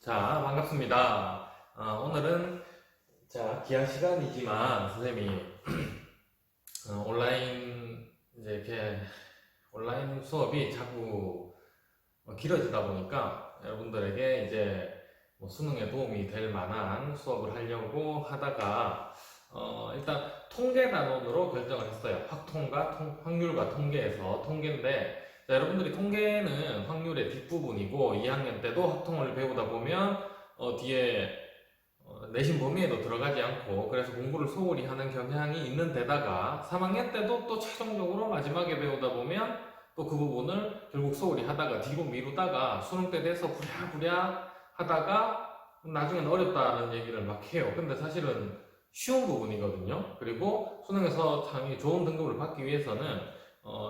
자, 반갑습니다. 오늘은 기한 시간이지만 선생님이 온라인 이제 이렇게 온라인 수업이 자꾸 길어지다 보니까 여러분들에게 이제 뭐 수능에 도움이 될 만한 수업을 하려고 하다가 일단 통계 단원으로 결정을 했어요. 확률과 통계에서 통계인데, 자, 여러분들이 통계는 확률의 뒷부분이고 2학년 때도 확통을 배우다 보면 뒤에 내신 범위에도 들어가지 않고 그래서 공부를 소홀히 하는 경향이 있는 데다가 3학년 때도 또 최종적으로 마지막에 배우다 보면 또 그 부분을 결국 소홀히 하다가 뒤로 미루다가 수능 때 돼서 부랴부랴 하다가 나중에는 어렵다는 얘기를 막 해요. 근데 사실은 쉬운 부분이거든요. 그리고 수능에서 상당히 좋은 등급을 받기 위해서는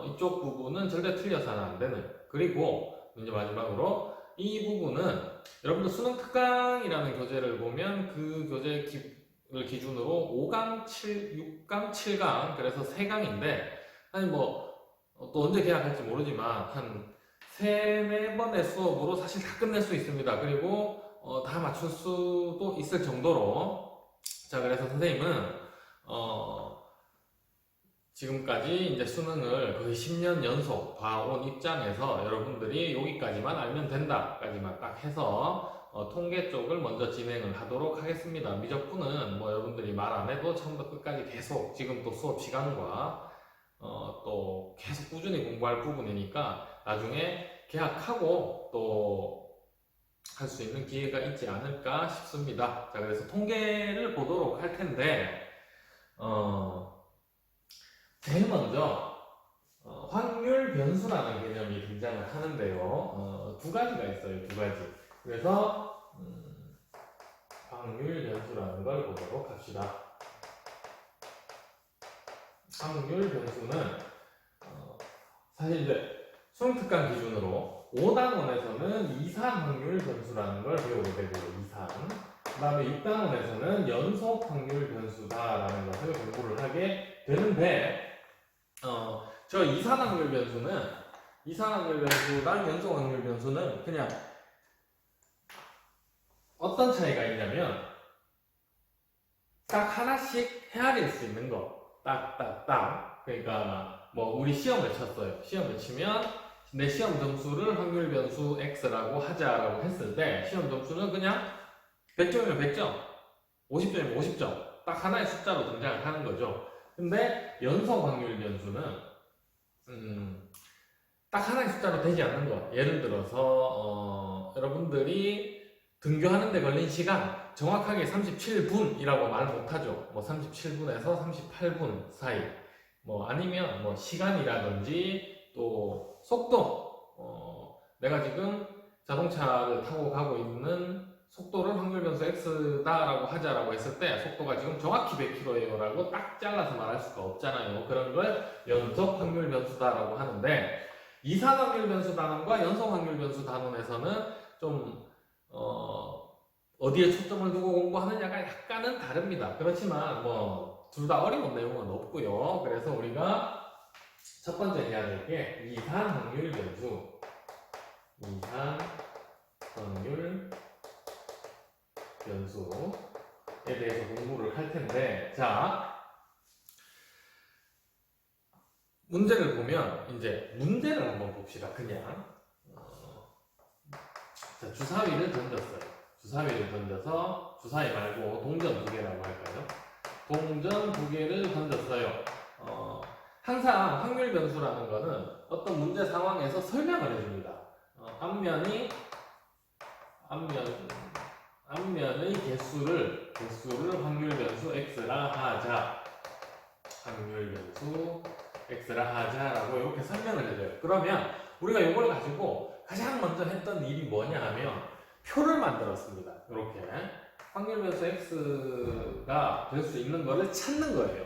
이쪽 부분은 절대 틀려서는 안 되는. 그리고 이제 마지막으로 이 부분은 여러분들 수능 특강이라는 교재를 보면 그 교재를 기준으로 5강, 6강, 7강 그래서 3강인데 아니 뭐 또 언제 개학할지 모르지만 한 3, 4번의 수업으로 사실 다 끝낼 수 있습니다. 그리고 다 맞출 수도 있을 정도로. 자, 그래서 선생님은 지금까지 이제 수능을 거의 10년 연속 봐온 입장에서 여러분들이 여기까지만 알면 된다까지만 딱 해서 통계 쪽을 먼저 진행을 하도록 하겠습니다. 미적분은 뭐 여러분들이 말 안 해도 처음부터 끝까지 계속 지금 또 수업 시간과 또 계속 꾸준히 공부할 부분이니까 나중에 개학하고 또 할 수 있는 기회가 있지 않을까 싶습니다. 자, 그래서 통계를 보도록 할 텐데 제일 먼저 확률 변수라는 개념이 등장을 하는데요. 두 가지가 있어요. 두 가지. 그래서 확률 변수라는 걸 보도록 합시다. 확률 변수는 사실 이제 수능 특강 기준으로 5단원에서는 이산 확률 변수라는 걸 배우게 되고, 이산. 그 다음에 6단원에서는 연속 확률 변수다라는 것을 공부를 하게 되는데, 저 이산 확률 변수랑 연속 확률 변수는 그냥 어떤 차이가 있냐면, 딱 하나씩 헤아릴 수 있는 거. 딱. 그러니까, 뭐, 우리 시험을 쳤어요. 시험을 치면, 내 시험 점수를 확률 변수 X라고 하자라고 했을 때, 시험 점수는 그냥 100점이면 100점, 50점이면 50점. 딱 하나의 숫자로 등장을 하는 거죠. 근데, 연속 확률 변수는, 딱 하나의 숫자로 되지 않는 거. 예를 들어서, 여러분들이 등교하는 데 걸린 시간, 정확하게 37분이라고 말 못하죠. 뭐 37분에서 38분 사이. 뭐 아니면 뭐 시간이라든지 또 속도. 내가 지금 자동차를 타고 가고 있는 속도를 확률 변수 X다라고 하자라고 했을 때 속도가 지금 정확히 100km예요 라고 딱 잘라서 말할 수가 없잖아요. 그런 걸 연속 확률 변수다라고 하는데, 이산 확률 변수 단원과 연속 확률 변수 단원에서는 좀 어디에 초점을 두고 공부하느냐가 약간은 다릅니다. 그렇지만 뭐 둘 다 어려운 내용은 없고요. 그래서 우리가 첫 번째 해야 될 게 이산 확률 변수에 대해서 공부를 할 텐데, 자, 문제를 보면 이제 문제를 한번 봅시다. 그냥 자, 주사위를 던졌어요. 주사위를 던져서, 주사위 말고 동전 2개라고 할까요? 동전 2개를 던졌어요. 항상 확률 변수라는 거는 어떤 문제 상황에서 설명을 해줍니다. 앞면의 개수를 확률 변수 X라 하자. 확률 변수 X라 하자라고 이렇게 설명을 해줘요. 그러면 우리가 이걸 가지고 가장 먼저 했던 일이 뭐냐 하면 표를 만들었습니다. 이렇게 확률 변수 X가 될 수 있는 거를 찾는 거예요.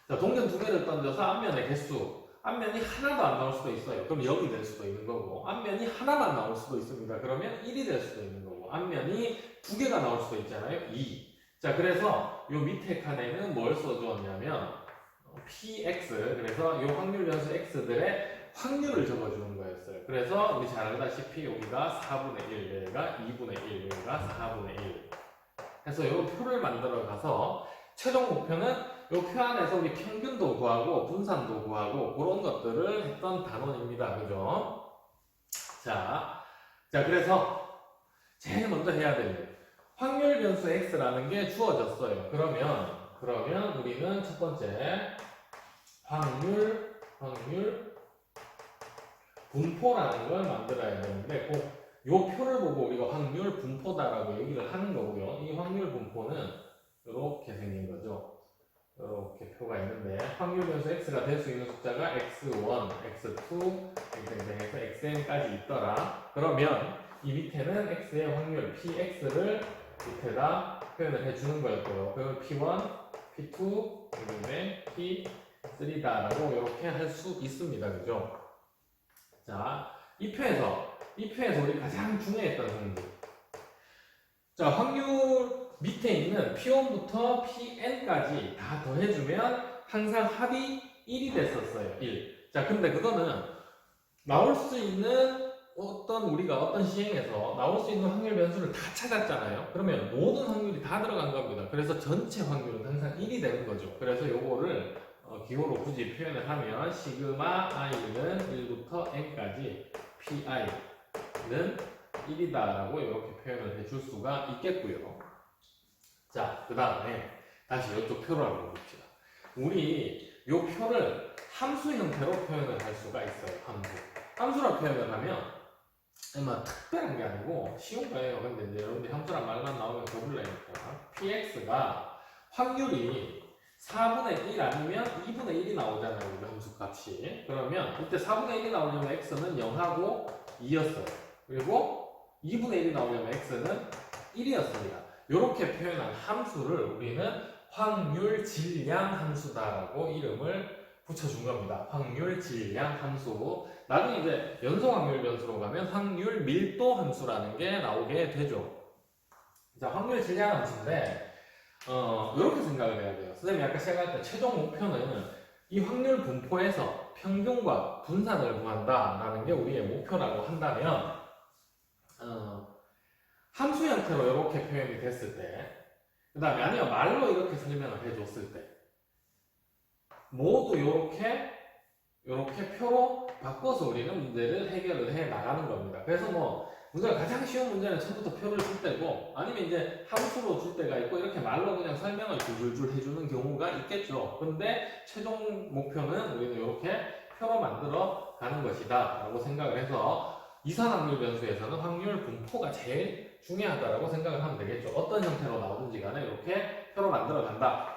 자, 동전 2개를 던져서 앞면의 개수, 앞면이 하나도 안 나올 수도 있어요. 그럼 0이 될 수도 있는 거고, 앞면이 하나만 나올 수도 있습니다. 그러면 1이 될 수도 있는 거고, 앞면이 2개가 나올 수도 있잖아요. 2. 자, 그래서 요 밑에 칸에는 뭘 써주었냐면 PX, 그래서 요 확률 변수 X들의 확률을 적어주는 거였어요. 그래서 우리 잘 알다시피 여기가 4분의 1, 여기가 2분의 1, 여기가 4분의 1 해서 이 표를 만들어 가서 최종 목표는 이 표 안에서 우리 평균도 구하고 분산도 구하고 그런 것들을 했던 단원입니다. 그죠? 자, 그래서 제일 먼저 해야 될 일. 확률 변수 x라는 게 주어졌어요. 그러면 우리는 첫 번째 확률 분포라는 걸 만들어야 되는데 요 표를 보고 우리가 확률 분포다라고 얘기를 하는 거고요. 이 확률 분포는 이렇게 생긴 거죠. 이렇게 표가 있는데 확률 변수 x가 될 수 있는 숫자가 x1, x2, x해서 xn까지 있더라. 그러면 이 밑에는 x의 확률 px를 밑에다 표현을 해주는 거였고요. 그럼 p1, p2, 그다음에 p3다라고 이렇게 할 수 있습니다. 그죠? 자, 이 표에서 우리 가장 중요했던 성질. 자, 확률 밑에 있는 P1부터 Pn까지 다 더해주면 항상 합이 1이 됐었어요. 1. 자, 근데 그거는 나올 수 있는 우리가 어떤 시행에서 나올 수 있는 확률 변수를 다 찾았잖아요. 그러면 모든 확률이 다 들어간 겁니다. 그래서 전체 확률은 항상 1이 되는 거죠. 그래서 요거를 기호로 굳이 표현을 하면 시그마 i는 1부터 n까지 pi는 1이다라고 이렇게 표현을 해줄 수가 있겠고요. 자, 그 다음에 다시 이쪽 표를 한번 봅시다. 우리 이 표를 함수 형태로 표현을 할 수가 있어요. 함수로 표현을 하면 특별한 게 아니고 쉬운 거예요. 근데 이제 여러분들이 함수란 말만 나오면 겁을내니까 px가 확률이 4분의 1 아니면 2분의 1이 나오잖아요. 우리 함수 값이. 그러면 이때 4분의 1이 나오려면 x는 0하고 2였어요. 그리고 2분의 1이 나오려면 x는 1이었습니다. 이렇게 표현한 함수를 우리는 확률 질량 함수다라고 이름을 붙여준 겁니다. 확률 질량 함수. 나중에 이제 연속 확률 변수로 가면 확률 밀도 함수라는 게 나오게 되죠. 자, 확률 질량 함수인데 이렇게 생각을 해야 돼요. 선생님이 아까 시작할 때 최종 목표는 이 확률 분포에서 평균과 분산을 구한다라는 게 우리의 목표라고 한다면 함수 형태로 이렇게 표현이 됐을 때, 그 다음에 아니면 말로 이렇게 설명을 해줬을 때, 모두 이렇게 표로 바꿔서 우리는 문제를 해결을 해 나가는 겁니다. 그래서 문제가 가장 쉬운 문제는 처음부터 표를 줄 때고, 아니면 이제 함수로 줄 때가 있고, 이렇게 말로 그냥 설명을 줄줄 해주는 경우가 있겠죠. 근데 최종 목표는 우리는 이렇게 표로 만들어 가는 것이다 라고 생각을 해서 이산 확률 변수에서는 확률 분포가 제일 중요하다라고 생각을 하면 되겠죠. 어떤 형태로 나오든지 간에 이렇게 표로 만들어 간다.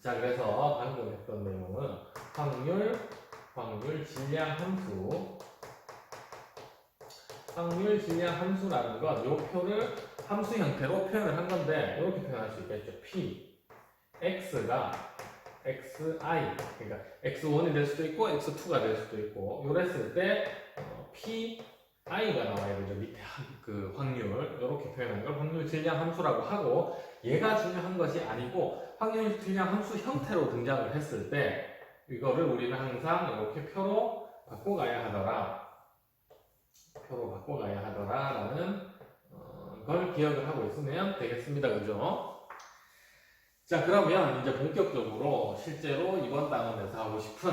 자, 그래서 방금 했던 내용은 확률 질량 함수. 확률 질량 함수라는 건 이 표를 함수 형태로 표현을 한 건데 이렇게 표현할 수 있겠죠. P, X가 XI, 그러니까 X1이 될 수도 있고 X2가 될 수도 있고 이랬을 때 P, i가 나와야 되죠. 밑에 그 확률 이렇게 표현한 걸 확률 질량 함수라고 하고 얘가 중요한 것이 아니고 확률 질량 함수 형태로 등장을 했을 때 이거를 우리는 항상 이렇게 표로 바꿔가야 하더라라는 걸 기억을 하고 있으면 되겠습니다. 그죠? 자, 그러면 이제 본격적으로 실제로 이번 단원에서 하고 싶은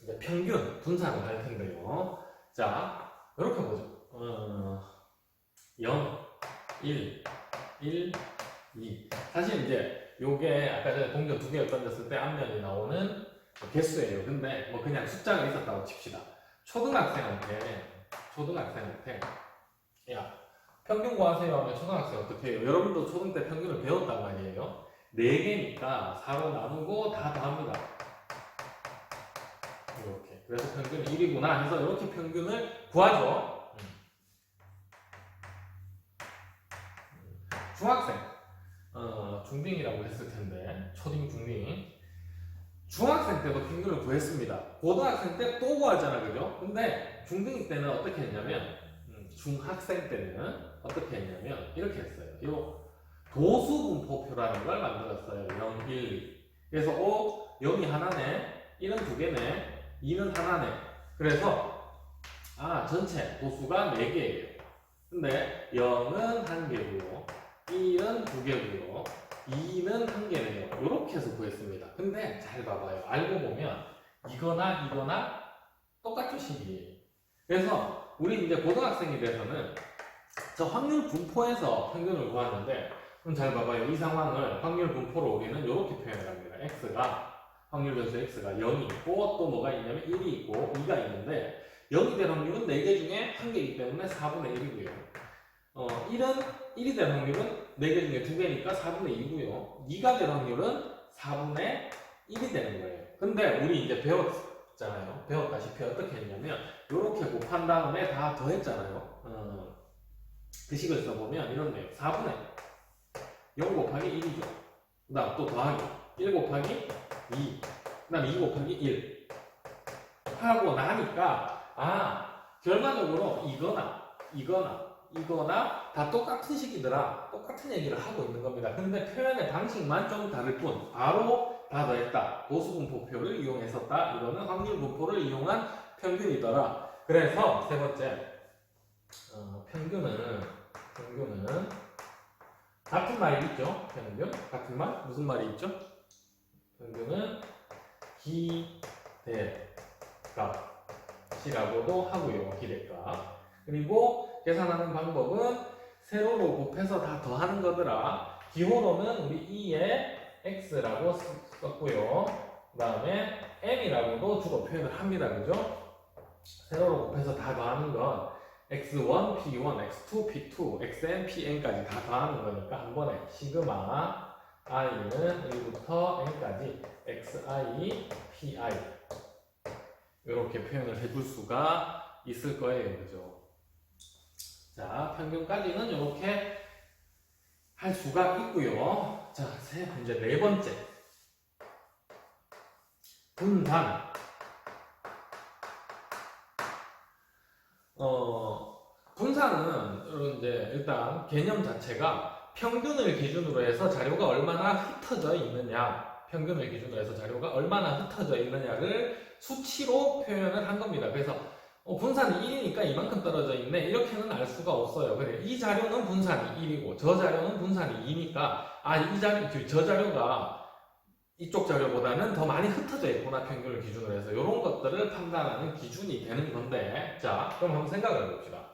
이제 평균 분산을 할 텐데요. 자, 이렇게 보죠. 0, 1, 2. 사실 이제 요게 아까 전에 동전 2개를 던졌을 때 앞면이 나오는 개수예요. 근데 그냥 숫자가 있었다고 칩시다. 초등학생한테 야, 평균 구하세요 하면 초등학생 어떻게 해요? 여러분도 초등 때 평균을 배웠단 말이에요. 4개니까 4로 나누고 다 더합니다. 이렇게. 그래서 평균이 1이구나 해서 이렇게 평균을 구하죠. 중학생, 중딩이라고 했을 텐데, 초딩, 중딩. 중학생 때도 평균을 구했습니다. 고등학생 때 또 구하잖아, 그죠? 근데 중딩 때는 어떻게 했냐면, 중학생 때는 어떻게 했냐면, 이렇게 했어요. 이 도수분포표라는 걸 만들었어요. 0, 1, 2. 그래서 0이 하나네, 1은 2개네, 2는 하나네. 그래서 전체 도수가 4개예요. 근데 0은 1개고요, 1은 2개고요, 2는 1개네요. 이렇게 해서 구했습니다. 근데 잘 봐봐요. 알고 보면 이거나 똑같은 식이에요. 그래서 우리 이제 고등학생이 돼서는 저 확률 분포에서 평균을 구하는데, 그럼 잘 봐봐요. 이 상황을 확률 분포로 우리는 이렇게 표현을 합니다. 확률 변수 x가 0이 있고 또 뭐가 있냐면 1이 있고 2가 있는데, 0이 될 확률은 4개 중에 1개이기 때문에 4분의 1이고요. 1이 될 확률은 4개 중에 2개니까 4분의 2고요. 2가 될 확률은 4분의 1이 되는 거예요. 근데 우리 이제 배웠다시피 어떻게 했냐면 이렇게 곱한 다음에 다 더했잖아요. 그 식을 써보면 이런 내용. 4분의 0 곱하기 1이죠. 그 다음 또 더하기 1 곱하기 2, 그 다음 2 곱하기 1 하고 나니까 결과적으로 이거나 다 똑같은 식이더라, 똑같은 얘기를 하고 있는 겁니다. 근데 표현의 방식만 좀 다를 뿐, 바로 다 더했다, 보수분포표를 이용했었다, 이거는 확률분포를 이용한 평균이더라. 그래서 세 번째, 평균은 같은 말이 있죠. 평균 같은 말, 무슨 말이 있죠? 평균은 기대값이라고도 하고요. 기대값. 그리고 계산하는 방법은 세로로 곱해서 다 더하는 거더라. 기호로는 우리 2에 x라고 썼고요. 그 다음에 m이라고도 주로 표현을 합니다. 그죠? 세로로 곱해서 다 더하는 건 x1, p1, x2, p2, xn, pn까지 다 더하는 거니까 한 번에 시그마 i는 1부터 n까지 xi, pi 이렇게 표현을 해줄 수가 있을 거예요. 그죠? 자, 평균까지는 이렇게 할 수가 있고요. 자, 이제 네 번째, 분산. 분산은 이제 일단 개념 자체가 평균을 기준으로 해서 자료가 얼마나 흩어져 있느냐를 수치로 표현을 한 겁니다. 그래서 분산이 1이니까 이만큼 떨어져 있네, 이렇게는 알 수가 없어요. 그래, 이 자료는 분산이 1이고 저 자료는 분산이 2니까 저 자료가 이쪽 자료보다는 더 많이 흩어져 있구나, 평균을 기준으로 해서. 이런 것들을 판단하는 기준이 되는 건데, 자, 그럼 한번 생각을 해봅시다.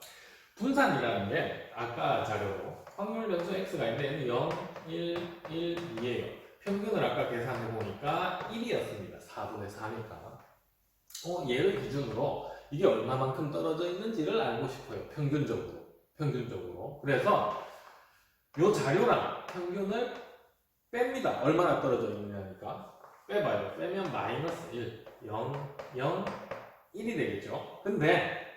분산이라는 게 아까 자료로 확률 변수 x가 있는데 얘는 0, 1, 1, 2예요. 평균을 아까 계산해 보니까 1이었습니다. 4분의 4니까. 얘를 기준으로 이게 얼마만큼 떨어져 있는지를 알고 싶어요. 평균적으로. 그래서 이 자료랑 평균을 뺍니다. 얼마나 떨어져 있느냐니까. 빼봐요. 빼면 마이너스 1, 0, 0, 1이 되겠죠. 근데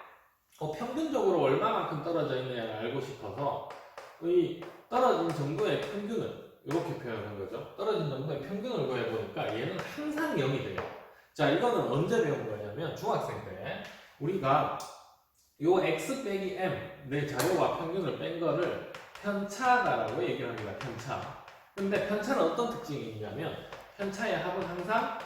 평균적으로 얼마만큼 떨어져 있느냐를 알고 싶어서 이 떨어진 정도의 평균을 이렇게 표현한 거죠. 떨어진 정도의 평균을 구해보니까 얘는 항상 0이 돼요. 자, 이거는 언제 배운 거냐면 중학생 때 우리가 요 x 빼기 m, 내 자료와 평균을 뺀 거를 편차다라고 얘기를 합니다. 편차. 근데 편차는 어떤 특징이 있냐면 편차의 합은 항상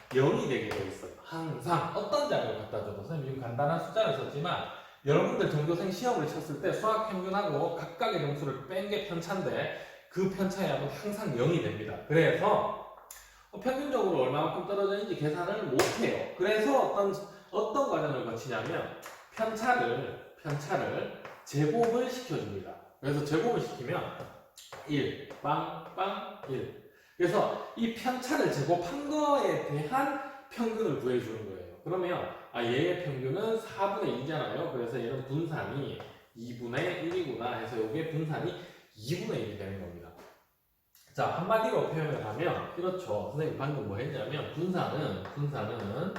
0이 되게 돼 있어요. 항상. 어떤 자료를 갖다 줘도, 선생님 지금 간단한 숫자를 썼지만 여러분들 전교생 시험을 쳤을 때 수학 평균하고 각각의 점수를 뺀 게 편차인데 그 편차의 합은 항상 0이 됩니다. 그래서 평균적으로 얼마만큼 떨어져 있는지 계산을 못 해요. 그래서 어떤 과정을 거치냐면 편차를 제곱을 시켜줍니다. 그래서 제곱을 시키면 1, 빵, 1. 그래서 이 편차를 제곱한 거에 대한 평균을 구해주는 거예요. 그러면 얘의 평균은 4분의 2잖아요. 그래서 얘는 분산이 2분의 1이구나 해서 이게 분산이 2분의 1이 되는 겁니다. 자, 한마디로 표현을 하면 이렇죠. 선생님 방금 뭐 했냐면 분산은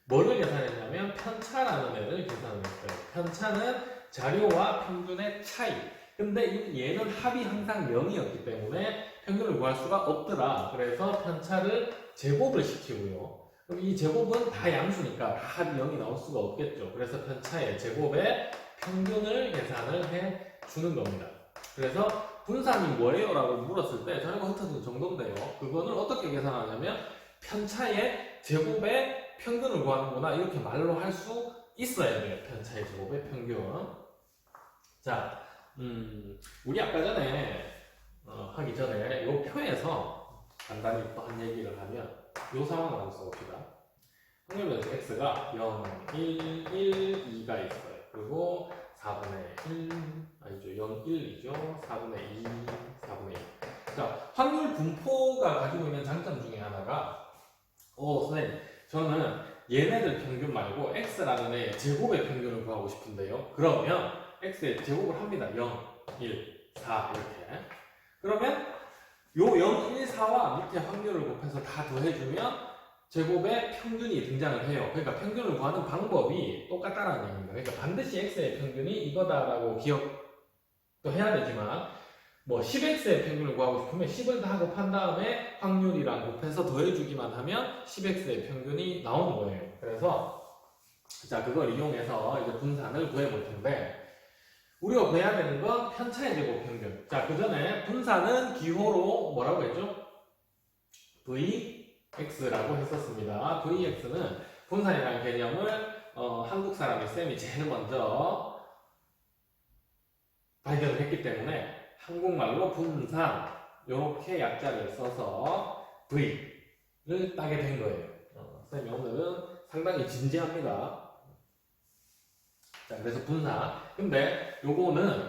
뭐를 계산했냐면 편차라는 애를 계산했어요. 편차는 자료와 평균의 차이. 근데 얘는 합이 항상 0이었기 때문에 평균을 구할 수가 없더라. 그래서 편차를 제곱을 시키고요. 그럼 이 제곱은 다 양수니까 합이 0이 나올 수가 없겠죠. 그래서 편차의 제곱에 평균을 계산을 해 주는 겁니다. 그래서 분산이 뭐예요? 라고 물었을 때 자료가 흩어진 정도인데요. 그거는 어떻게 계산하냐면 편차의 제곱의 평균을 구하는구나 이렇게 말로 할 수 있어야 돼요. 편차의 제곱의 평균. 자, 우리 아까 전에 하기 전에 이 표에서 간단히 또 한 얘기를 하면 이 상황을 한번 써봅시다. 확률변수 x가 0, 1, 1, 2가 있어요. 그리고 4분의 1, 아니죠. 0, 1이죠. 4분의 2, 4분의 1. 자, 확률 분포가 가지고 있는 장점 중에 하나가 선생님, 저는 얘네들 평균 말고 x라는 애의 제곱의 평균을 구하고 싶은데요. 그러면 x의 제곱을 합니다. 0, 1, 4 이렇게. 그러면 요 0, 1, 4와 밑에 확률을 곱해서 다 더해주면 제곱의 평균이 등장을 해요. 그러니까 평균을 구하는 방법이 똑같다라는 얘기입니다. 그러니까 반드시 x의 평균이 이거다라고 기억도 해야 되지만 뭐 10x의 평균을 구하고 싶으면 10을 다 곱한 다음에 확률이랑 곱해서 더해주기만 하면 10x의 평균이 나오는 거예요. 그래서 자 그걸 이용해서 이제 분산을 구해볼 텐데 우리가 구해야 되는 건 편차의 제곱 평균. 자 그 전에 분산은 기호로 뭐라고 했죠? Vx라고 했었습니다. Vx는 분산이라는 개념을 한국 사람이 쌤이 제일 먼저 발견을 했기 때문에 한국말로 분산 이렇게 약자를 써서 V를 따게 된 거예요. 쌤이 오늘은 상당히 진지합니다. 자, 그래서 분산. 근데 요거는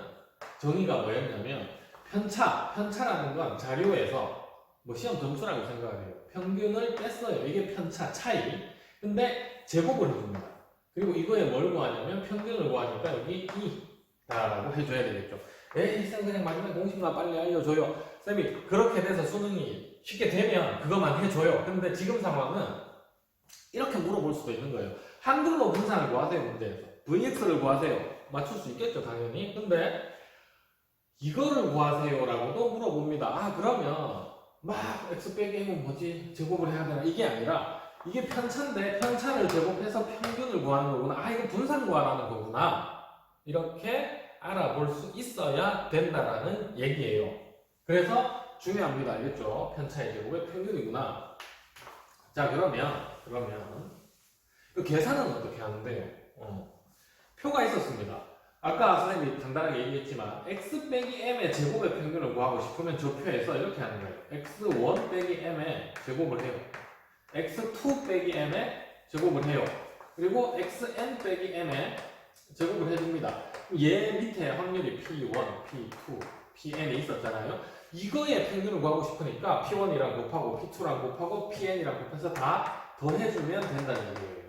정의가 뭐였냐면 편차라는 건 자료에서 뭐 시험 점수라고 생각을 해요. 평균을 뺐어요. 이게 편차, 차이. 근데 제곱을 해줍니다. 그리고 이거에 뭘 구하냐면 평균을 구하니까 여기 2다라고 해줘야 되겠죠. 쌤 그냥 마지막에 공식만 빨리 알려줘요. 쌤이 그렇게 돼서 수능이 쉽게 되면 그것만 해줘요. 근데 지금 상황은 이렇게 물어볼 수도 있는 거예요. 한글로 분산을 구하세요. 문제에서. Vx를 구하세요. 맞출 수 있겠죠. 당연히. 근데 이거를 구하세요 라고도 물어봅니다. 아 그러면 막 x 빼기 m은 뭐지? 제곱을 해야 되나? 이게 아니라 이게 편차인데 편차를 제곱해서 평균을 구하는 거구나. 아 이거 분산 구하라는 거구나. 이렇게 알아볼 수 있어야 된다라는 얘기예요. 그래서 중요합니다. 알겠죠? 편차의 제곱의 평균이구나. 자 그러면 이 계산은 어떻게 하는데요? 표가 있었습니다. 아까 선생님이 간단하게 얘기했지만 x 빼기 m의 제곱의 평균을 구하고 싶으면 저 표에서 이렇게 하는 거예요. x1 빼기 m의 제곱을 해요. x2 빼기 m의 제곱을 해요. 그리고 xn 빼기 m의 제곱을 해줍니다. 얘 밑에 확률이 p1, p2, pn이 있었잖아요. 이거의 평균을 구하고 싶으니까 p1이랑 곱하고 p2랑 곱하고 pn이랑 곱해서 다 더해주면 된다는 얘기예요.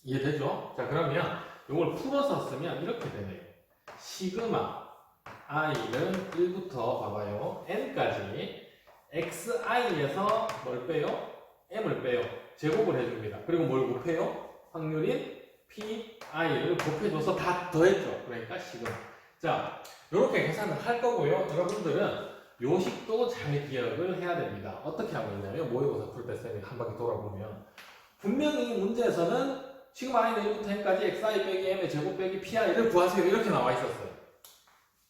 이해되죠? 자 그러면 이걸 풀어서 쓰면 이렇게 되네요. 시그마 i는 1부터 봐봐요. n까지 xi에서 뭘 빼요? m을 빼요. 제곱을 해줍니다. 그리고 뭘 곱해요? 확률인 pi를 곱해줘서 다 더했죠. 그러니까 시그마. 자 이렇게 계산을 할 거고요. 여러분들은 요식도 잘 기억을 해야 됩니다. 어떻게 하고 있냐면 모의고사 풀 때 쌤이 한 바퀴 돌아보면 분명히 문제에서는 지금 i는 1부터 n까지 xi 빼기 m의 제곱 빼기 pi를 구하세요. 이렇게 나와 있었어요.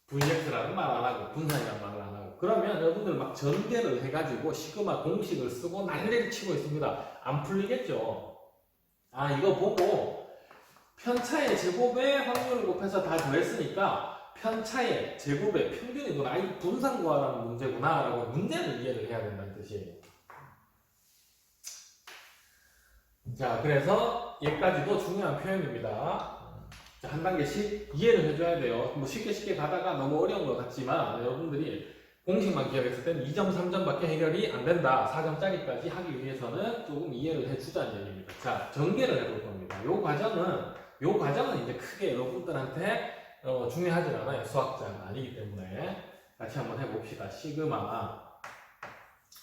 vx라는 말 안 하고 분산이라는 말을 안 하고. 그러면 여러분들 막 전개를 해가지고 시그마 공식을 쓰고 난리를 치고 있습니다. 안 풀리겠죠. 아 이거 보고 편차의 제곱의 확률을 곱해서 다 더했으니까 편차의 제곱의 평균이구나. 이 분산 구하라는 문제구나 라고 문제를 이해를 해야 된다는 뜻이에요. 자 그래서 얘까지도 중요한 표현입니다. 자, 한 단계씩 이해를 해줘야 돼요. 뭐 쉽게 가다가 너무 어려운 것 같지만 여러분들이 공식만 기억했을 때는 2점, 3점밖에 해결이 안 된다. 4점짜리까지 하기 위해서는 조금 이해를 해주자는 얘기입니다. 자 전개를 해볼 겁니다. 요 과정은 이제 크게 여러분들한테 중요하지 않아요. 수학자가 아니기 때문에 같이 한번 해봅시다. 시그마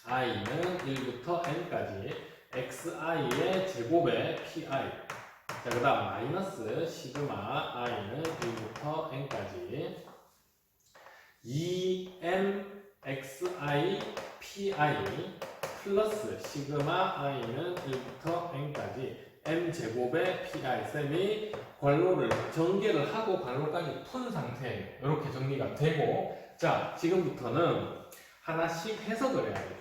i는 1부터 n까지 xi의 제곱의 pi. 자, 그 다음 마이너스 시그마 i는 1부터 n까지 2m xi pi 플러스 시그마 i는 1부터 n까지 m 제곱의 pi. 쌤이 괄호를 전개를 하고 괄호까지 푼 상태예요. 이렇게 정리가 되고 자 지금부터는 하나씩 해석을 해야 돼요.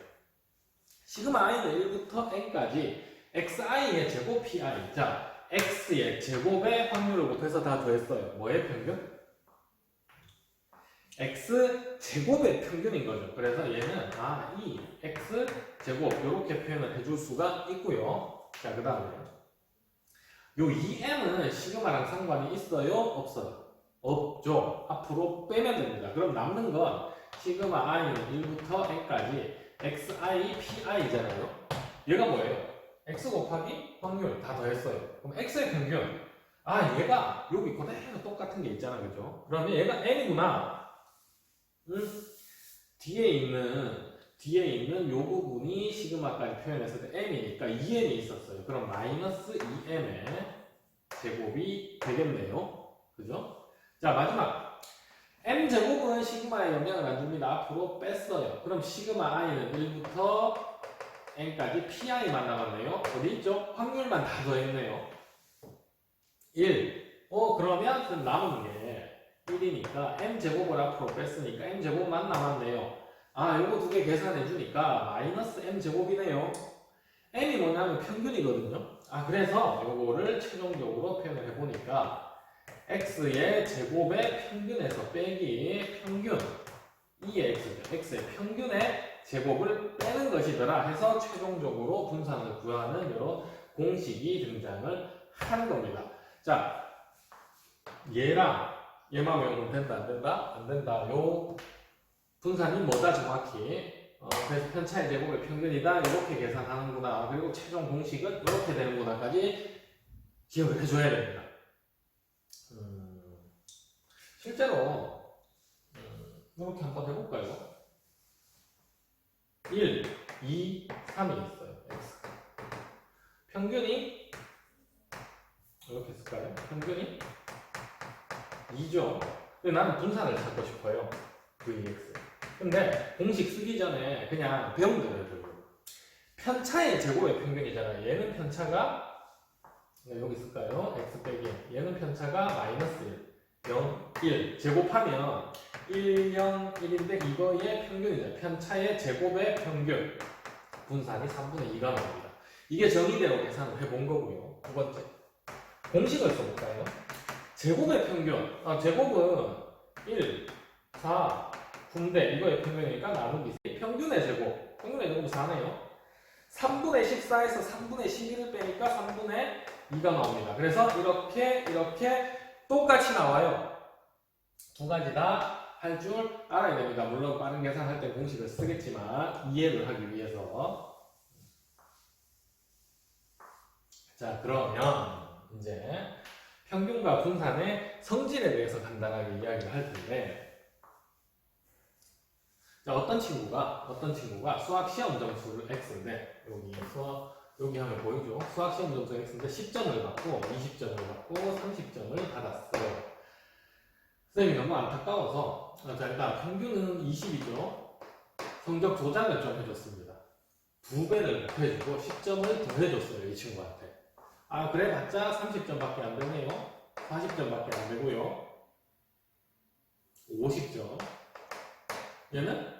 시그마 i는 1부터 n까지 xi의 제곱 pi. 자, x의 제곱의 확률을 곱해서 다 더했어요. 뭐의 평균? x 제곱의 평균인 거죠. 그래서 얘는 이 x 제곱 이렇게 표현을 해줄 수가 있고요. 자, 그 다음에 요 2m은 시그마랑 상관이 있어요? 없어요? 없죠. 앞으로 빼면 됩니다. 그럼 남는 건 시그마 i는 1부터 n까지 xi pi잖아요. 얘가 뭐예요? x 곱하기 확률 다 더했어요. 그럼 x의 평균. 얘가 여기 그대로 똑같은 게 있잖아, 그죠? 그러면 얘가 n이구나. 뒤에 있는 요 부분이 시그마까지 표현했을 때 m이니까 2m이 있었어요. 그럼 마이너스 2m의 제곱이 되겠네요. 그죠? 자, 마지막. m제곱은 시그마에 영향을 안 줍니다. 앞으로 뺐어요. 그럼 시그마 i는 1부터 n까지 pi만 남았네요. 어디 있죠? 확률만 다 더했네요. 1. 그러면 남은 게 1이니까 m제곱을 앞으로 뺐으니까 m제곱만 남았네요. 요거 두 개 계산해 주니까 마이너스 m제곱이네요. m이 뭐냐면 평균이거든요. 그래서 요거를 최종적으로 표현을 해보니까 x의 제곱의 평균에서 빼기 평균 2의 x죠. x의 평균의 제곱을 빼는 것이더라 해서 최종적으로 분산을 구하는 이런 공식이 등장을 하는 겁니다. 자, 얘랑 얘만 외우면 된다, 안 된다? 안 된다. 요 분산이 뭐다 정확히? 그래서 편차의 제곱의 평균이다. 이렇게 계산하는구나. 그리고 최종 공식은 이렇게 되는구나까지 기억을 해줘야 됩니다. 실제로 이렇게 한번 해볼까요? 1, 2, 3이 있어요. x. 평균이 이렇게 쓸까요? 평균이 2죠. 근데 나는 분산을 찾고 싶어요. vx. 근데 공식 쓰기 전에 그냥 배운 대로 해줘요. 편차의 제곱의 평균이잖아요. 얘는 편차가 여기 있을까요? x 빼기 얘는 편차가 마이너스 1, 0, 1 제곱하면 1, 0, 1인데 이거의 평균이죠. 편차의 제곱의 평균 분산이 3분의 2가 나옵니다. 이게 정의대로 계산을 해본 거고요. 두 번째 공식을 써볼까요? 제곱의 평균. 제곱은 1, 4, 9인데 이거의 평균이니까 나누기 평균의 제곱. 평균의 제곱은 4네요. 3분의 14에서 3분의 11을 빼니까 3분의 2가 나옵니다. 그래서 이렇게 똑같이 나와요. 두 가지 다 할 줄 알아야 됩니다. 물론 빠른 계산할 때 공식을 쓰겠지만 이해를 하기 위해서. 자, 그러면 이제 평균과 분산의 성질에 대해서 간단하게 이야기를 할 텐데, 자, 어떤 친구가 수학 시험 점수를 x인데 여기 하면 보이죠? 수학 시험 점수 x인데 10점을 받고 20점을 받고 30점을 받았어요. 선생님이 너무 안타까워서 일단 평균은 20이죠. 성적 조작을 좀 해줬습니다. 2배를 곱해주고 10점을 더 해줬어요, 이 친구한테. 그래 봤자 30점밖에 안 되네요. 40점밖에 안 되고요. 50점. 얘는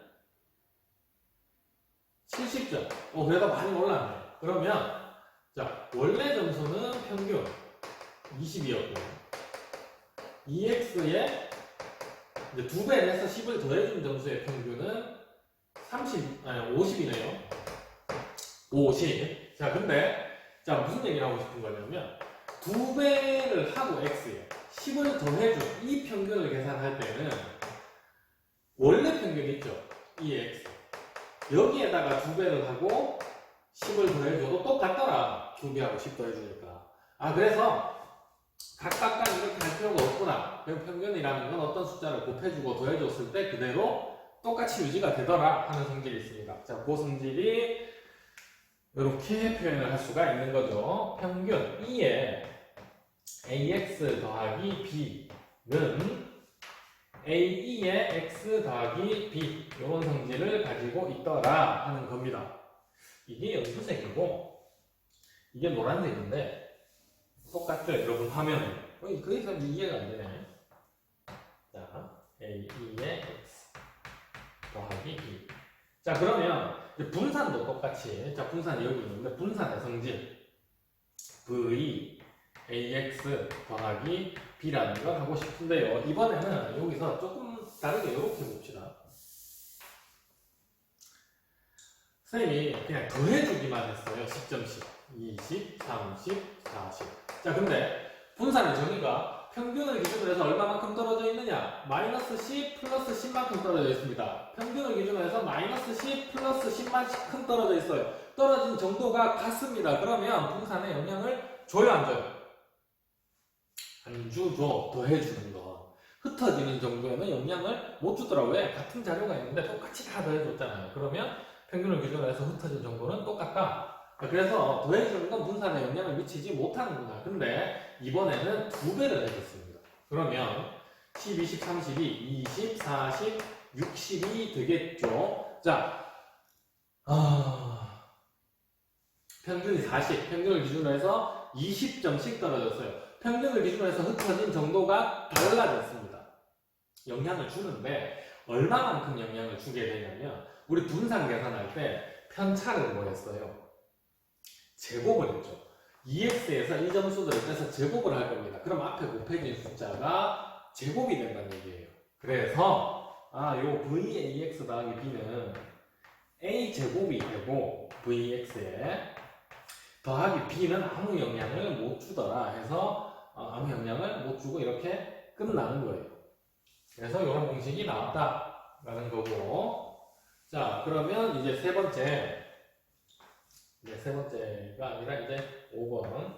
70점. 그래도 많이 올랐네. 그러면 자, 원래 점수는 평균 20이었고요. EX에 이제 2배를 해서 10을 더해준 점수의 평균은 50이네요. 50. 자, 근데 무슨 얘기를 하고 싶은 거냐면 2배를 하고 X에 10을 더해준 이 평균을 계산할 때는 원래 평균 있죠? 이 X. 여기에다가 2배를 하고 10을 더해줘도 똑같더라. 2배하고 10 더해주니까. 그래서 각각 이렇게 할 필요가 없구나. 그럼 평균이라는 건 어떤 숫자를 곱해주고 더해줬을 때 그대로 똑같이 유지가 되더라 하는 성질이 있습니다. 자, 그 성질이 이렇게 표현을 할 수가 있는 거죠. 평균 E의 AX 더하기 B는 AE의 X 더하기 B 이런 성질을 가지고 있더라 하는 겁니다. 이게 연두색이고 이게 노란색인데 똑같죠? 여러분 화면에. 그래서 이해가 안 되네. 자, AE의 X 더하기 B. 자, 그러면 분산도 똑같이, 자, 분산이 여기 있는데, 분산의 성질, V, AX 더하기 B라는 걸 하고 싶은데요. 이번에는 여기서 조금 다르게 이렇게 봅시다. 선생님이 그냥 더해주기만 했어요. 10점씩. 20, 30, 40. 자, 근데 분산의 정의가 평균을 기준으로 해서 얼마만큼 떨어져 있느냐? 마이너스 10 플러스 10만큼 떨어져 있습니다. 평균을 기준으로 해서 마이너스 10 플러스 10만큼 떨어져 있어요. 떨어진 정도가 같습니다. 그러면 분산에 영향을 줘요, 안 줘요? 안 주죠. 더해주는 건. 흩어지는 정도에는 영향을 못 주더라고요. 왜? 같은 자료가 있는데 똑같이 다 더해줬잖아요. 그러면 평균을 기준으로 해서 흩어진 정도는 똑같다. 그래서 더해주는 건 분산에 영향을 미치지 못하는구나. 근데 이번에는 2배를 해줬습니다. 그러면 10, 20, 32, 20, 40, 60이 되겠죠. 자, 평균이 40, 평균을 기준으로 해서 20점씩 떨어졌어요. 평균을 기준으로 해서 흩어진 정도가 달라졌습니다. 영향을 주는데 얼마만큼 영향을 주게 되냐면 우리 분산 계산할 때 편차를 뭐 했어요? 제곱을 했죠. EX에서 이 점수들을 빼서 제곱을 할 겁니다. 그럼 앞에 곱해진 숫자가 제곱이 된다는 얘기예요. 그래서 요 VAX 더하기 B는 A 제곱이 되고 VX에 더하기 B는 아무 영향을 못 주더라 해서 아무 영향을 못 주고 이렇게 끝나는 거예요. 그래서 이런 공식이 나왔다라는 거고. 자, 그러면 이제 세 번째가 아니라 이제 5번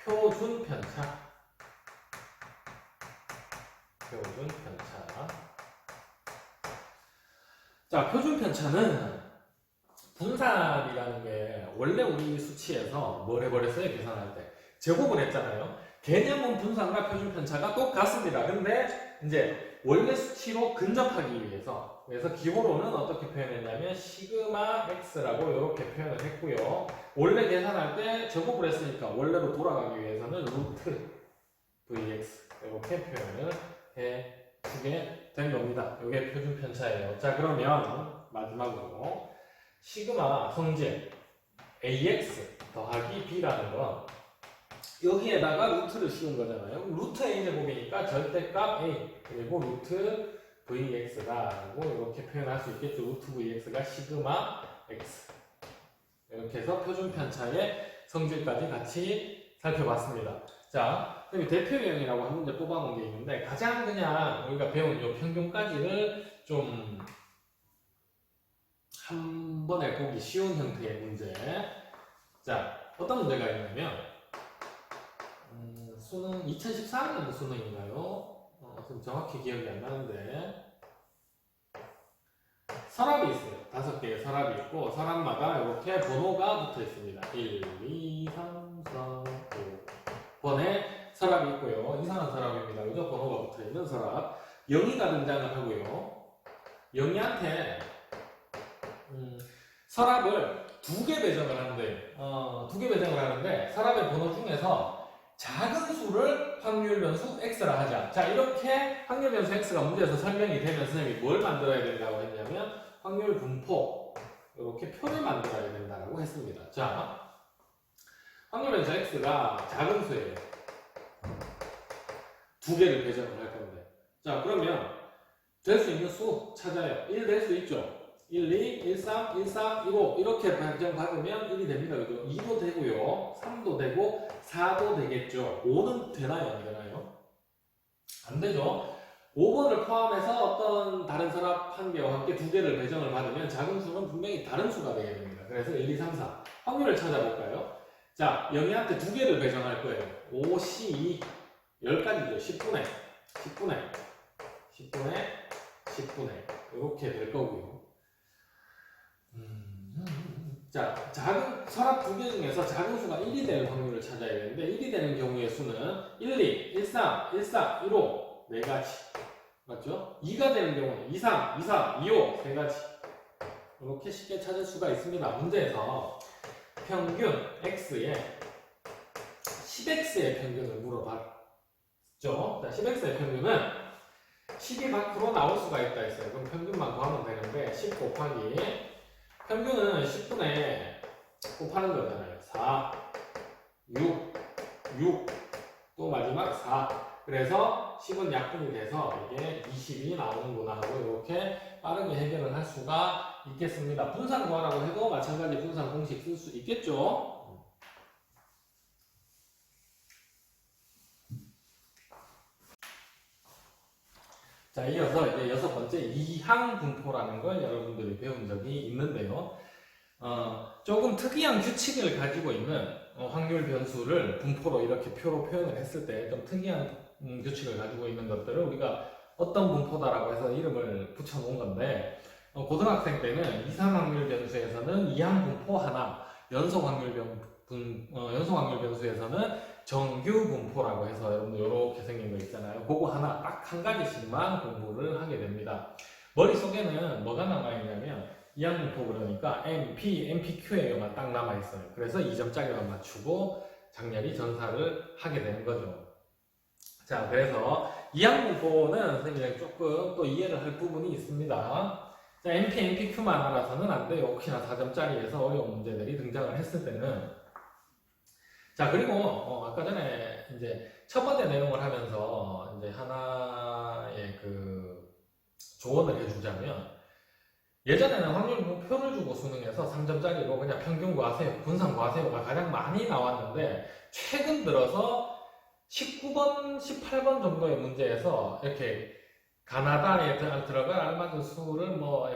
표준 편차. 표준 편차. 자, 표준 편차는 분산이라는 게 원래 우리 수치에서 뭘 해버렸어요? 계산할 때 제곱을 했잖아요. 개념은 분산과 표준 편차가 똑같습니다. 근데 이제 원래 수치로 근접하기 위해서, 그래서 기호로는 어떻게 표현했냐면 시그마 x라고 이렇게 표현을 했고요. 원래 계산할 때 제곱을 했으니까 원래로 돌아가기 위해서는 루트 vx 이렇게 표현을 해주게 된 겁니다. 이게 표준 편차예요. 자, 그러면 마지막으로 시그마 성질 ax 더하기 b라는 건 여기에다가 루트를 씌운 거잖아요. 루트 a 제곱이니까 절대값 a 그리고 루트 vx다라고 이렇게 표현할 수 있겠죠. 루트 vx가 시그마 x 이렇게 해서 표준 편차의 성질까지 같이 살펴봤습니다. 자, 그럼 대표 유형이라고 한 문제 뽑아놓은 게 있는데 가장 그냥 우리가 배운 이 평균까지를 좀 한 번에 보기 쉬운 형태의 문제. 자, 어떤 문제가 있냐면 수능 2014년도 수능인가요? 좀 정확히 기억이 안 나는데 서랍이 있어요. 5개의 서랍이 있고 서랍마다 이렇게 번호가 붙어 있습니다. 1, 2, 3, 4, 5 번에 서랍이 있고요. 이상한 서랍입니다. 그죠? 번호가 붙어 있는 서랍. 영희가 등장을 하고요. 영희한테 서랍을 2개 배정을 하는데 2개 배정을 하는데 서랍의 번호 중에서 작은 수를 확률 변수 x라 하자. 자, 이렇게 확률 변수 x가 문제에서 설명이 되면 선생님이 뭘 만들어야 된다고 했냐면 확률 분포 이렇게 표를 만들어야 된다고 했습니다. 자, 확률 변수 x가 작은 수예요. 2개를 배정을 할 건데. 자, 그러면 될 수 있는 수 찾아요. 1 될 수 있죠. 1, 2, 1, 3, 1, 4, 1, 5 이렇게 배정받으면 1이 됩니다. 그죠? 2도 되고요. 3도 되고 4도 되겠죠. 5는 되나요? 안 되나요? 안 되죠. 5번을 포함해서 어떤 다른 서랍 한 개와 함께 2개를 배정을 받으면 작은 수는 분명히 다른 수가 되게 됩니다. 그래서 1, 2, 3, 4 확률을 찾아볼까요? 자, 영희한테 2개를 배정할 거예요. 5, 12, 10가지죠. 10분의 10분의 10분의 10분의 이렇게 될 거고요. 자, 작은 서랍 2개 중에서 작은 수가 1이 되는 확률을 찾아야 되는데 1이 되는 경우의 수는 1, 2, 1, 3, 1, 4, 1, 5 4가지 맞죠? 2가 되는 경우는 2, 3, 2, 4, 2, 5 3가지 이렇게 쉽게 찾을 수가 있습니다. 문제에서 평균 x에 10x의 평균을 물어봤죠. 자, 10x의 평균은 10이 밖으로 나올 수가 있다 했어요. 그럼 평균만 구하면 되는데 10 곱하기 평균은 10분에 곱하는 거잖아요. 4, 6, 6, 또 마지막 4. 그래서 10은 약분이 돼서 이게 20이 나오는구나 하고 이렇게 빠르게 해결을 할 수가 있겠습니다. 분산 구하라고 해도 마찬가지 분산 공식 쓸 수 있겠죠. 자, 이어서 이제 여섯 번째 이항 분포라는 걸 여러분들이 배운 적이 있는데요. 조금 특이한 규칙을 가지고 있는 확률 변수를 분포로 이렇게 표로 표현을 했을 때 좀 특이한 규칙을 가지고 있는 것들을 우리가 어떤 분포다라고 해서 이름을 붙여 놓은 건데, 고등학생 때는 이상 확률 변수에서는 이항 분포 하나, 연속 확률 변수에서는 정규 분포라고 해서 여러분들 이렇게 생긴 거 있잖아요. 그거 하나 딱 한 가지씩만 공부를 하게 됩니다. 머릿속에는 뭐가 남아있냐면 이항 분포 그러니까 MP, MPQ에만 딱 남아있어요. 그래서 2점짜리만 맞추고 장렬히 전사를 하게 되는 거죠. 자, 그래서 이항 분포는 선생님이 조금 또 이해를 할 부분이 있습니다. 자, MP, MPQ만 알아서는 안 돼요. 혹시나 4점짜리에서 어려운 문제들이 등장을 했을 때는. 자, 그리고 아까 전에 이제 첫 번째 내용을 하면서 이제 하나의 그 조언을 해주자면, 예전에는 확률 표를 주고 수능에서 3점짜리로 그냥 평균 구하세요, 분산 구하세요가 가장 많이 나왔는데, 최근 들어서 19번, 18번 정도의 문제에서 이렇게 가나다에 들어갈 알맞은 수를 뭐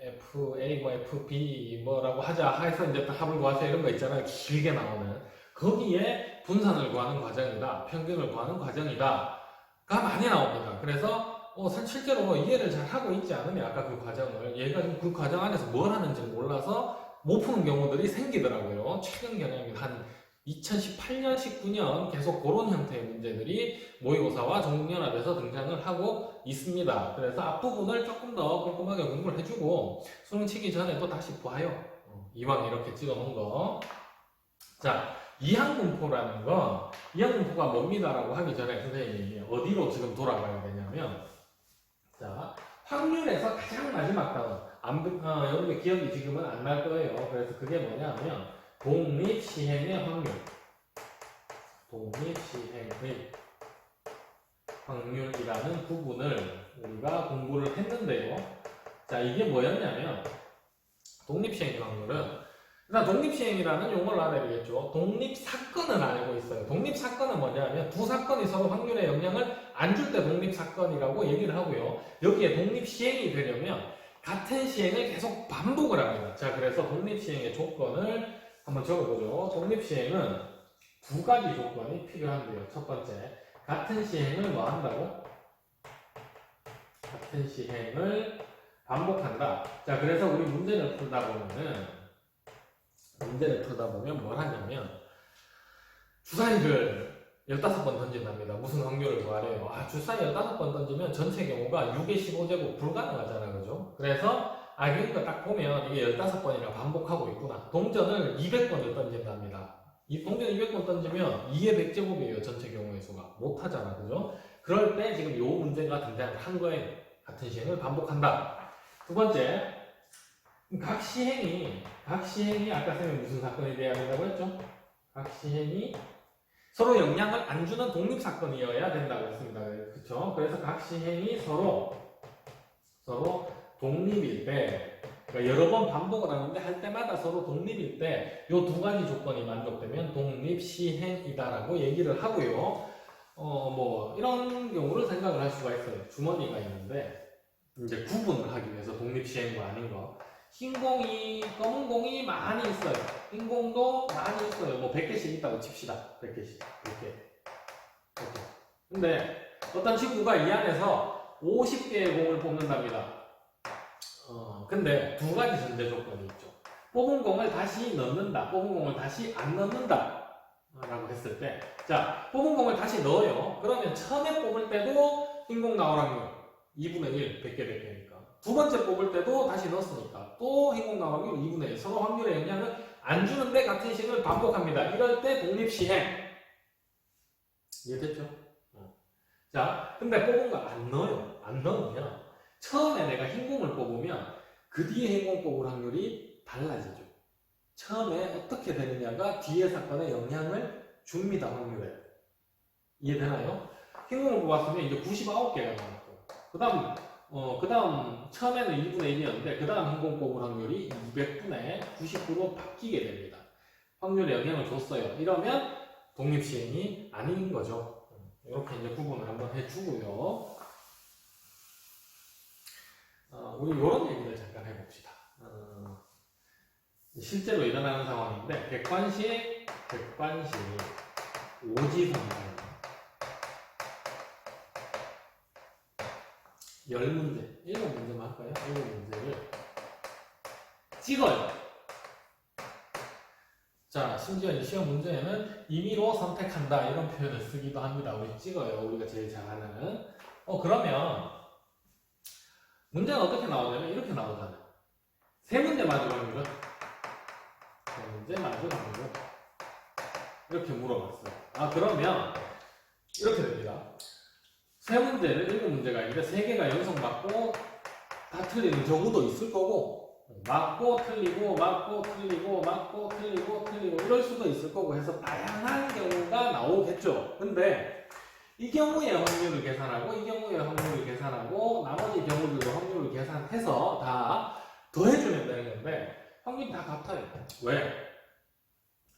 FA, 뭐 FB 뭐라고 하자 해서 이제 합을 구하세요 이런 거 있잖아요. 길게 나오는. 거기에 분산을 구하는 과정이다, 평균을 구하는 과정이다가 많이 나옵니다. 그래서 실제로 이해를 잘 하고 있지 않으면 아까 그 과정을 얘가 지금 그 과정 안에서 뭘 하는지 몰라서 못 푸는 경우들이 생기더라고요. 최근 경향이 한 2018년, 19년 계속 그런 형태의 문제들이 모의고사와 전국연합에서 등장을 하고 있습니다. 그래서 앞부분을 조금 더 꼼꼼하게 공부를 해주고 수능 치기 전에 또 다시 봐요. 이왕 이렇게 찍어 놓은 거. 자, 이항분포라는 건, 이항분포가 뭡니다라고 하기 전에 선생님이 어디로 지금 돌아가야 되냐면, 자, 확률에서 가장 마지막 단어, 여러분의 기억이 지금은 안 날 거예요. 그래서 그게 뭐냐면 독립시행의 확률, 독립시행의 확률이라는 부분을 우리가 공부를 했는데요. 자, 이게 뭐였냐면 독립시행의 확률은, 일단 독립시행이라는 용어를 알아야 되겠죠. 독립사건은 알고 있어요. 독립사건은 뭐냐면 두 사건이 서로 확률에 영향을 안 줄 때 독립사건이라고 얘기를 하고요. 여기에 독립시행이 되려면 같은 시행을 계속 반복을 합니다. 자, 그래서 독립시행의 조건을 한번 적어보죠. 독립시행은 두 가지 조건이 필요한데요. 첫 번째, 같은 시행을 뭐 한다고? 같은 시행을 반복한다. 자, 그래서 우리 문제를 풀다 보면 뭘 하냐면 주사위를 15번 던진답니다. 무슨 확률을 구하래요? 주사위 15번 던지면 전체 경우가 6의 15제곱 불가능하잖아, 그죠? 그래서 그러니까 딱 보면 이게 15번이나 반복하고 있구나. 동전을 200번을 던진답니다. 이 동전 200번 던지면 2의 100제곱이에요, 전체 경우의 수가. 못하잖아, 그죠? 그럴 때 지금 요 문제가 등장을 한 거예요. 같은 시행을 반복한다. 두 번째, 각 시행이 아까 선생님 무슨 사건이 돼야 된다고 했죠? 각 시행이 서로 영향을 안 주는 독립사건이어야 된다고 했습니다. 그렇죠? 그래서 각 시행이 서로 독립일 때, 그러니까 여러 번 반복을 하는데 할 때마다 서로 독립일 때 이 두 가지 조건이 만족되면 독립시행이다라고 얘기를 하고요. 뭐 이런 경우를 생각을 할 수가 있어요. 주머니가 있는데 이제 구분을 하기 위해서 독립시행과 아닌 거. 흰 공이, 검은 공이 많이 있어요. 흰 공도 많이 있어요. 뭐 100개씩 있다고 칩시다. 100개씩. 이렇게. 근데 어떤 친구가 이 안에서 50개의 공을 뽑는답니다. 근데 두 가지 전제 조건이 있죠. 뽑은 공을 다시 넣는다, 뽑은 공을 다시 안 넣는다 라고 했을 때, 자, 뽑은 공을 다시 넣어요. 그러면 처음에 뽑을 때도 흰 공 나올 확률 2분의 1, 100개 100개니까. 두 번째 뽑을 때도 다시 넣었으니까 또 흰 공 나올 확률 2분의 1. 서로 확률의 영향을 안 주는데 같은 시행을 반복합니다. 이럴 때 독립시행. 이해됐죠? 자, 근데 뽑은 거 안 넣어요. 안 넣으면 처음에 내가 흰 공을 뽑으면 그 뒤에 행공 뽑을 확률이 달라지죠. 처음에 어떻게 되느냐가 뒤에 사건에 영향을 줍니다. 확률에. 이해되나요? 행공을 뽑았으면 이제 99개가 나왔고, 그 다음 처음에는 1분의 1이었는데 그 다음 행공 뽑을 확률이 200분의 99로 바뀌게 됩니다. 확률에 영향을 줬어요. 이러면 독립시행이 아닌 거죠. 이렇게 이제 구분을 한번 해주고요. 우리 이런 얘기를 잠깐 해봅시다. 실제로 일어나는 상황인데 객관식 오지선발 10문제 7문제만 할까요? 7문제를 찍어요. 자, 심지어 이 시험 문제에는 임의로 선택한다 이런 표현을 쓰기도 합니다. 우리 찍어요. 우리가 제일 잘하는. 그러면 문제는 어떻게 나오냐면 이렇게 나오잖아요. 세 문제 맞을 확률은 세 문제 맞을 확률은 이렇게 물어봤어요. 그러면 이렇게 됩니다. 세 문제를 7문제가 있는데 3개가 연속 맞고 다 틀리는 경우도 있을 거고 맞고 틀리고 맞고 틀리고 맞고 틀리고 이럴 수도 있을 거고 해서 다양한 경우가 나오겠죠. 근데 이 경우의 확률을 계산하고 이 경우의 확률을 계산하고 나머지 경우들도 확률을 계산해서 다 더해주면 되는 건데 확률이 다 같아요. 왜?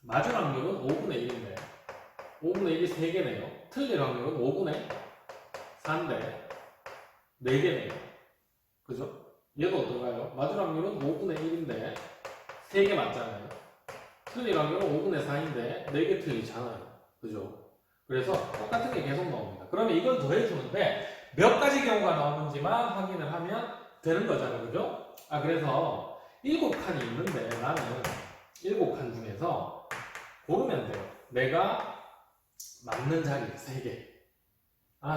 맞을 확률은 5분의 1인데 5분의 1이 3개네요. 틀릴 확률은 5분의 4인데 4개네요. 그죠? 얘도 어떤가요? 맞을 확률은 5분의 1인데 3개 맞잖아요. 틀릴 확률은 5분의 4인데 4개 틀리잖아요. 그죠? 그래서 똑같은 게 계속 나옵니다. 그러면 이걸 더해주는데 몇 가지 경우가 나오는지만 확인을 하면 되는 거잖아요. 그죠? 그래서 7칸이 있는데 나는 7칸 중에서 고르면 돼요. 내가 맞는 자리 3개.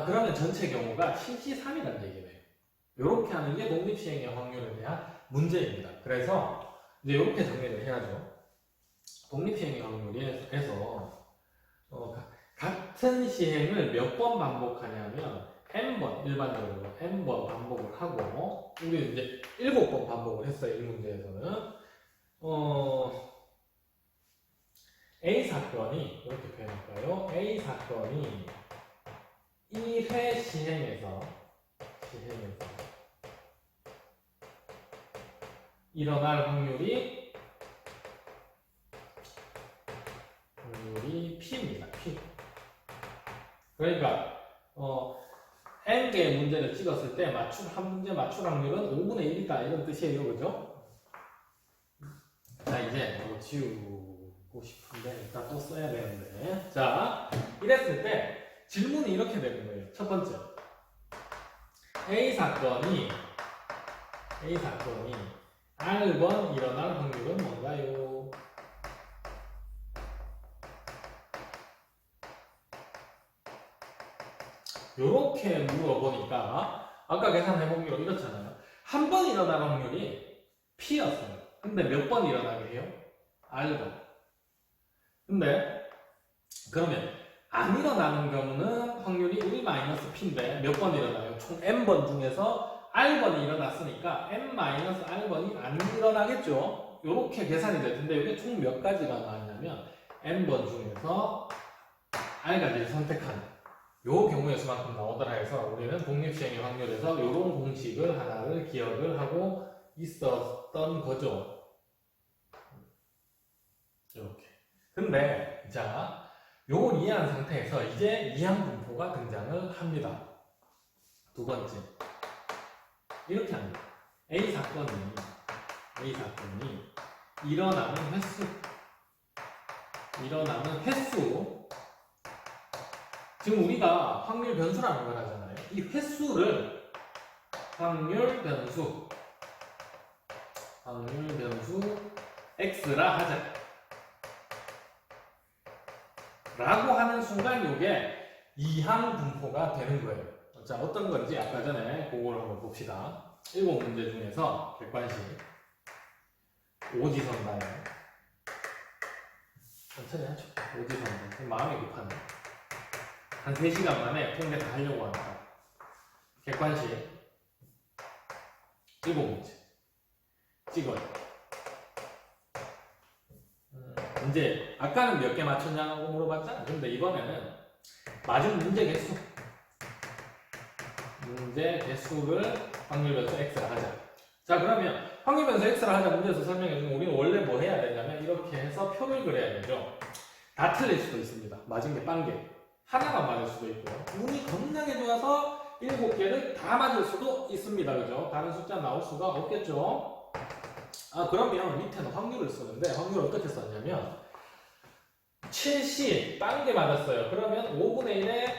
그러면 전체 경우가 7C3이라는 얘기네요. 이렇게 하는 게 독립시행의 확률에 대한 문제입니다. 그래서 이제 이렇게 정리를 해야죠. 독립시행의 확률에서 같은 시행을 몇 번 반복하냐면 n번, 일반적으로 n번 반복을 하고 우리 이제 7번 반복을 했어요. 이 문제에서는 A 사건이 이렇게 표현할까요? A 사건이 1회 시행에서 일어날 확률이 P입니다. P. 그러니까 n개의 문제를 찍었을 때 한 문제 맞출 확률은 5분의 1이다 이런 뜻이에요. 그죠? 자, 이제 이거 지우고 싶은데 일단 또 써야 되는데, 자, 이랬을 때 질문이 이렇게 되는 거예요. 첫 번째, A 사건이 R번 일어날 확률은 뭔가요? 요렇게 물어보니까 아까 계산해보기로 이렇잖아요. 한 번 일어날 확률이 P였어요. 근데 몇 번 일어나게 해요? R번. 근데 그러면 안 일어나는 경우는 확률이 1-P인데 몇 번 일어나요? 총 N번 중에서 R번이 일어났으니까 N-R번이 안 일어나겠죠? 요렇게 계산이 될 텐데 이게 총 몇 가지가 나왔냐면 N번 중에서 R까지 선택하는 요 경우의 수만큼 나오더라 해서 우리는 독립시행의 확률에서 요런 공식을 하나를 기억을 하고 있었던 거죠. 이렇게. 근데 자, 요걸 이해한 상태에서 이제 이항분포가 등장을 합니다. 두 번째, 이렇게 합니다. A 사건이 일어나는 횟수, 지금 우리가 확률 변수라는 걸 하잖아요. 이 횟수를 확률 변수 x라 하자 라고 하는 순간 이게 이항분포가 되는 거예요. 자, 어떤 건지 아까 전에 그걸 한번 봅시다. 7문제 중에서 객관식 오지선발 천천히 하죠. 오지선발 마음이 급하네. 한 3시간 만에 통계 다 하려고 합니다. 객관식 7문제 찍어요. 이제 아까는 몇 개 맞췄냐고 물어봤잖아. 근데 이번에는 맞은 문제 개수를 확률 변수 x를 하자. 자, 그러면 확률 변수 x를 하자 문제에서 설명해 주면 우리는 원래 뭐 해야 되냐면 이렇게 해서 표를 그려야 되죠. 다 틀릴 수도 있습니다. 맞은 게 빵개. 하나가 맞을 수도 있고 운이 겁나게 좋아서 7개를 다 맞을 수도 있습니다. 그죠? 다른 숫자 나올 수가 없겠죠? 그러면 밑에는 확률을 쓰는데 확률을 어떻게 썼냐면 70 빵개 맞았어요. 그러면 5분의 1에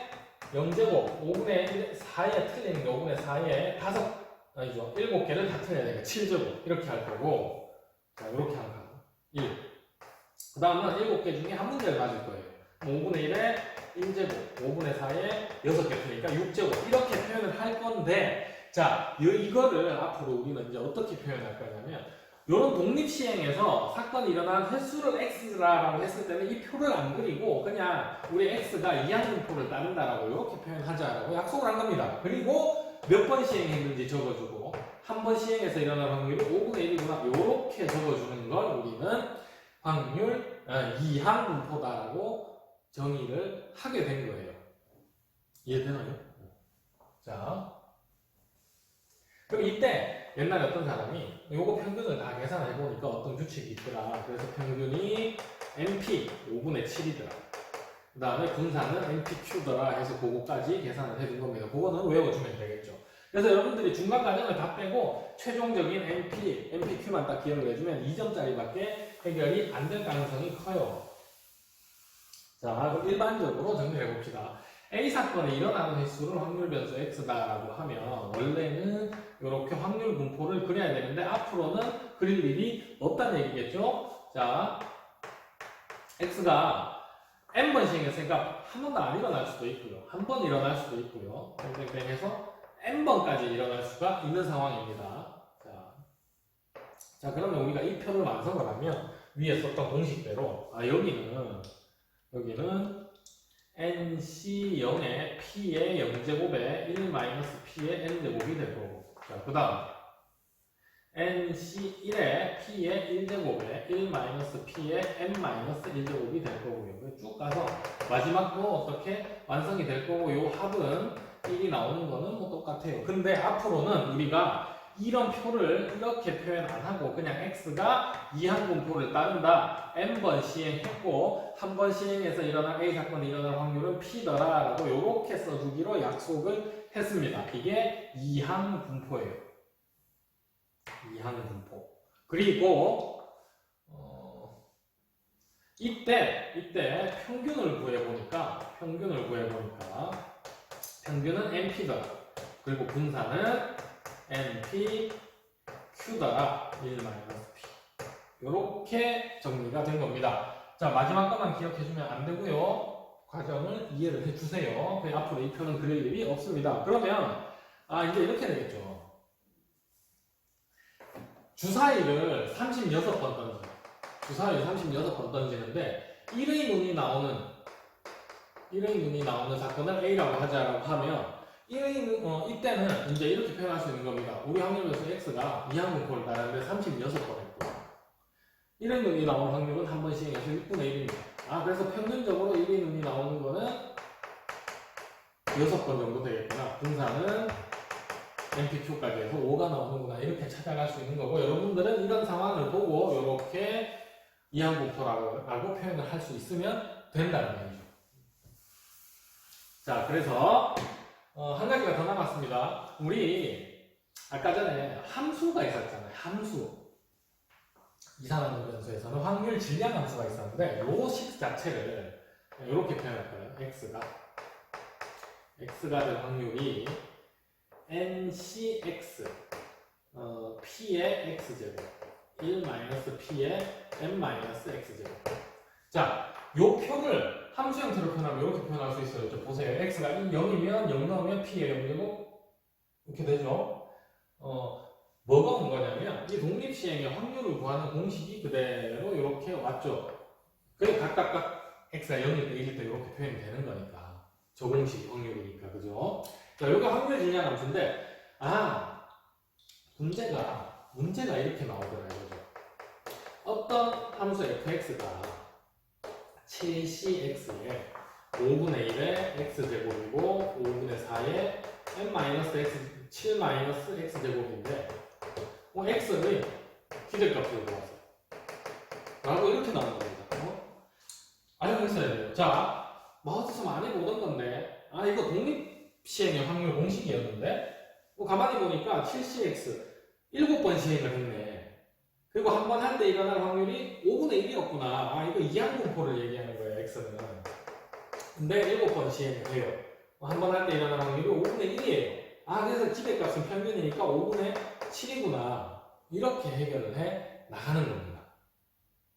0제곱 5분의 1, 4에 틀리는 게 5분의 4에 7개를 다 틀려야 되니까 7제곱 이렇게 할 거고, 자, 이렇게 하는 거 1. 그 다음은 7개 중에 한 문제를 맞을 거예요. 5분의 1에 1제곱 5분의 4에 6개 틀리니까 6제곱 이렇게 표현을 할 건데, 자, 이거를 앞으로 우리는 이제 어떻게 표현할 거냐면 이런 독립시행에서 사건이 일어난 횟수를 x라고 했을 때는 이 표를 안 그리고 그냥 우리 x가 이항분포를 따른다라고 이렇게 표현하자라고 약속을 한 겁니다. 그리고 몇 번 시행했는지 적어주고 한 번 시행해서 일어날 확률이 5분의 1이구나 이렇게 적어주는 걸 우리는 확률 이항분포다라고 정의를 하게 된 거예요. 이해되나요? 자, 그럼 이때 옛날에 어떤 사람이 요거 평균을 다 계산해 보니까 어떤 규칙이 있더라. 그래서 평균이 NP 5분의 7이더라. 그 다음에 분산은 NPQ더라 해서 그거까지 계산을 해준 겁니다. 그거는 외워주면 되겠죠. 그래서 여러분들이 중간 과정을 다 빼고 최종적인 NP, NPQ만 딱 기억을 해주면 2점짜리밖에 해결이 안 될 가능성이 커요. 자, 그럼 일반적으로 정리해 봅시다. A 사건이 일어나는 횟수를 확률 변수 x다라고 하면 원래는 이렇게 확률 분포를 그려야 되는데 앞으로는 그릴 일이 없다는 얘기겠죠? 자, x가 n번 시행했으니까 한 번도 안 일어날 수도 있고요. 한 번 일어날 수도 있고요. 뱅뱅뱅해서 n번까지 일어날 수가 있는 상황입니다. 자, 그러면 우리가 이 표를 완성을 하면 위에 썼던 공식대로 여기는 NC0의 P의 0제곱에 1-P의 N제곱이 될 거고, 자, 그 다음 NC1의 P의 1제곱에 1-P의 N-1제곱이 될 거고요. 쭉 가서 마지막도 어떻게 완성이 될 거고, 요 합은 1이 나오는 거는 뭐 똑같아요. 근데 앞으로는 우리가 이런 표를 이렇게 표현 안 하고 그냥 x가 이항분포를 따른다. n번 시행했고 한 번 시행해서 일어난 A 사건이 일어날 확률은 P더라 라고 이렇게 써주기로 약속을 했습니다. 이게 이항분포예요. 이항분포. 그리고 이때 평균을 구해보니까 평균은 NP더라. 그리고 분산은 NP, Q더라 1-P 이렇게 정리가 된 겁니다. 자, 마지막 것만 기억해주면 안 되고요. 과정을 이해를 해주세요. 앞으로 이 표는 그릴 일이 없습니다. 그러면 이제 이렇게 되겠죠. 주사위를 36번 던져요. 주사위를 36번 던지는데 1의 눈이 나오는 사건을 A라고 하자라고 하면 이때는 이제 이렇게 표현할 수 있는 겁니다. 우리 확률 변수 x가 이항분포를 따르는데 36번 했고 1의 눈이 나오는 확률은 한 번 시행해서 6분의 1입니다. 그래서 평균적으로 1의 눈이 나오는 거는 6번 정도 되겠구나. 분산은 NPQ까지 해서 5가 나오는구나. 이렇게 찾아갈 수 있는 거고, 여러분들은 이런 상황을 보고 이렇게 이항분포라고 표현을 할 수 있으면 된다는 얘기죠. 자, 그래서 한 가지가 더 남았습니다. 우리 아까 전에 함수가 있었잖아요. 함수. 이산화탄소 변수에서는 확률 질량 함수가 있었는데 요 식 자체를 이렇게 표현할 거예요. x가 될 확률이 NCX P의 X제곱 1-P의 N-X제곱. 자, 요 표를 함수 형태로 표현하면 이렇게 표현할 수 있어요. 좀 보세요. x가 0이면 0 넣으면 p의 0제곱 이렇게 되죠. 뭐가 온 거냐면 이 독립시행의 확률을 구하는 공식이 그대로 이렇게 왔죠. 그게 각각 x가 0일 때 1일 때 이렇게 표현이 되는 거니까 저 공식이 확률이니까, 그죠? 자, 여기가 확률 질량 함수인데 문제가 문제가 이렇게 나오더라 이거죠. 어떤 함수 fx가 7cx에 5분의 1의 x제곱이고 5분의 4의 n-x 7-x제곱인데 x의 기대값을 구하세요 라고 이렇게 나오는 겁니다. 알고 있어야 돼요. 자, 마우스에서 많이 보던 건데 이거 독립시행의 확률 공식이었는데 가만히 보니까 7cx 7번 시행을 했네. 그리고 한 번 할 때 일어날 확률이 5분의 1이었구나. 이거 이항분포를 얘기하는 거예요, x는. 근데 7번 시행을 해요. 한 번 할 때 일어날 확률이 5분의 1이에요. 그래서 기대값은 평균이니까 5분의 7이구나. 이렇게 해결을 해 나가는 겁니다.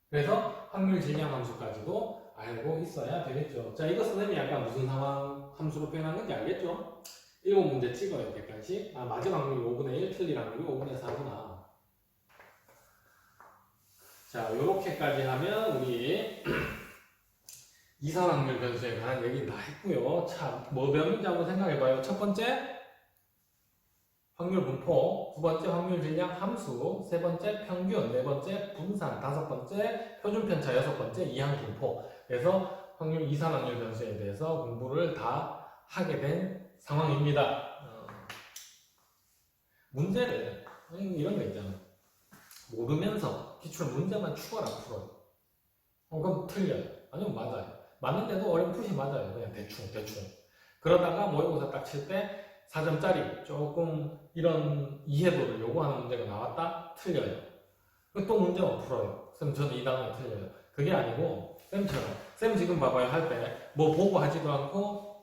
그래서 확률 질량 함수까지도 알고 있어야 되겠죠. 자, 이거 선생님이 약간 무슨 상황 함수로 표현한 건지 알겠죠? 7문제 찍어요, 객관식. 맞은 확률이 5분의 1, 틀린 확률이 5분의 4구나. 자, 요렇게까지 하면 우리 이사 확률 변수에 관한 얘기 다 했고요. 자, 뭐 배웠는지 한번 생각해봐요. 첫 번째, 확률 분포. 두 번째, 확률 질량 함수. 세 번째, 평균. 네 번째, 분산. 다섯 번째, 표준 편차. 여섯 번째, 이항 분포. 그래서 확률 이산 확률 변수에 대해서 공부를 다 하게 된 상황입니다. 문제를 이런 거 있잖아. 모르면서 기출 문제만 추가로 풀어요. 그럼 틀려요. 아니면 맞아요. 맞는데도 어렴풋이 맞아요. 그냥 대충. 그러다가 모의고사 딱 칠 때 4점짜리 조금 이런 이해도를 요구하는 문제가 나왔다? 틀려요. 또 문제만 풀어요. 쌤 저는 이 단원이 틀려요. 그게 아니고 쌤처럼 쌤 지금 봐봐요. 할 때 뭐 보고 하지도 않고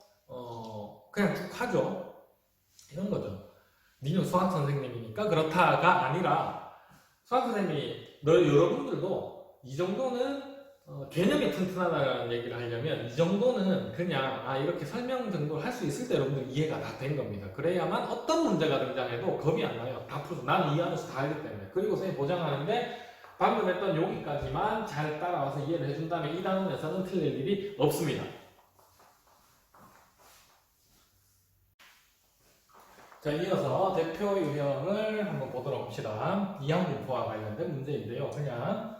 그냥 쭉 하죠. 이런 거죠. 니는 수학 선생님이니까 그렇다가 아니라 수학 선생님이 여러분들도 이 정도는 개념이 튼튼하다는 얘기를 하려면 이 정도는 그냥 이렇게 설명 정도 할 수 있을 때 여러분들 이해가 다 된 겁니다. 그래야만 어떤 문제가 등장해도 겁이 안 나요. 다 풀어서 나는 이 안에서 다 알기 때문에. 그리고 선생님이 보장하는데 방금 했던 여기까지만 잘 따라와서 이해를 해준다면 이 단원에서는 틀릴 일이 없습니다. 자, 이어서 대표 유형을 한번 보도록 합시다. 이항분포와 관련된 문제인데요. 그냥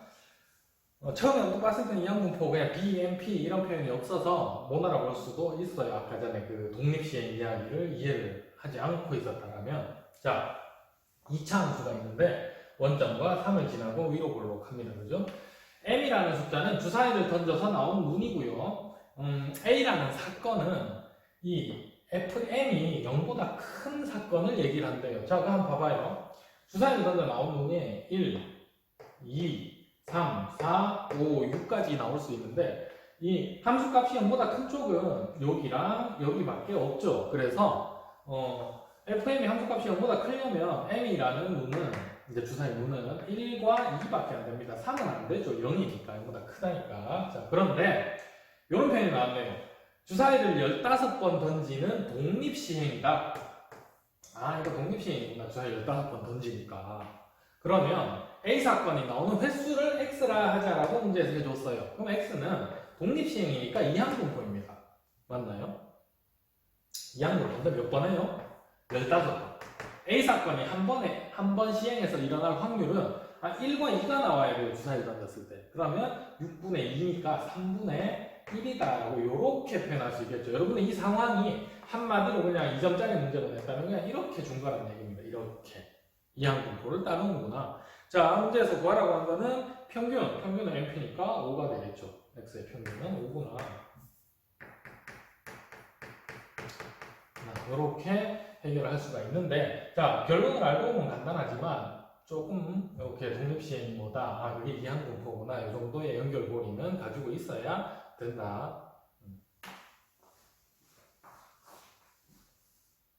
처음에 언급했을 때는 이항분포 그냥 BMP 이런 표현이 없어서 못 알아볼 수도 있어요. 아까 전에 그 독립시행 이야기를 이해를 하지 않고 있었다면. 자, 2차 함수가 있는데 원점과 3을 지나고 위로 볼록합니다. 그죠? m이라는 숫자는 주사위를 던져서 나온 문이고요. a라는 사건은 이 fm이 0보다 큰 사건을 얘기를 한대요. 자, 그럼 한번 봐봐요. 주사위를 던져 나온 문이 1, 2, 3, 4, 5, 6까지 나올 수 있는데 이 함수값이 0보다 큰 쪽은 여기랑 여기밖에 없죠. 그래서 fm이 함수값이 0보다 크려면 m이라는 문은 이제 주사위 문은 1과 2밖에 안 됩니다. 3은 안 되죠. 0이니까 0보다 크다니까. 자, 그런데 이런 표현이 나왔네요. 주사위를 15번 던지는 독립시행이다. 이거 독립시행이구나. 주사위 15번 던지니까. 그러면 A 사건이 나오는 횟수를 X라 하자라고 문제에서 해줬어요. 그럼 X는 독립시행이니까 이항분포입니다. 맞나요? 이항분포인데 몇 번 해요? 15번. A 사건이 한 번 시행해서 일어날 확률은 1과 2가 나와야 돼요. 주사위를 던졌을 때. 그러면 6분의 2니까 3분의 1이다라고 이렇게 표현할 수 있겠죠. 여러분은 이 상황이 한마디로 그냥 2점짜리 문제로 냈다면 그냥 이렇게 준 거란 얘기입니다. 이렇게. 이항분포를 따르는구나. 자, 문제에서 구하라고 한 거는 평균은 MP니까 5가 되겠죠. X의 평균은 5구나. 이렇게 해결을 할 수가 있는데, 자, 결론을 알고 보면 간단하지만 조금 이렇게 독립시행이 뭐다, 그게 이항분포구나, 이 정도의 연결고리는 가지고 있어야 된다.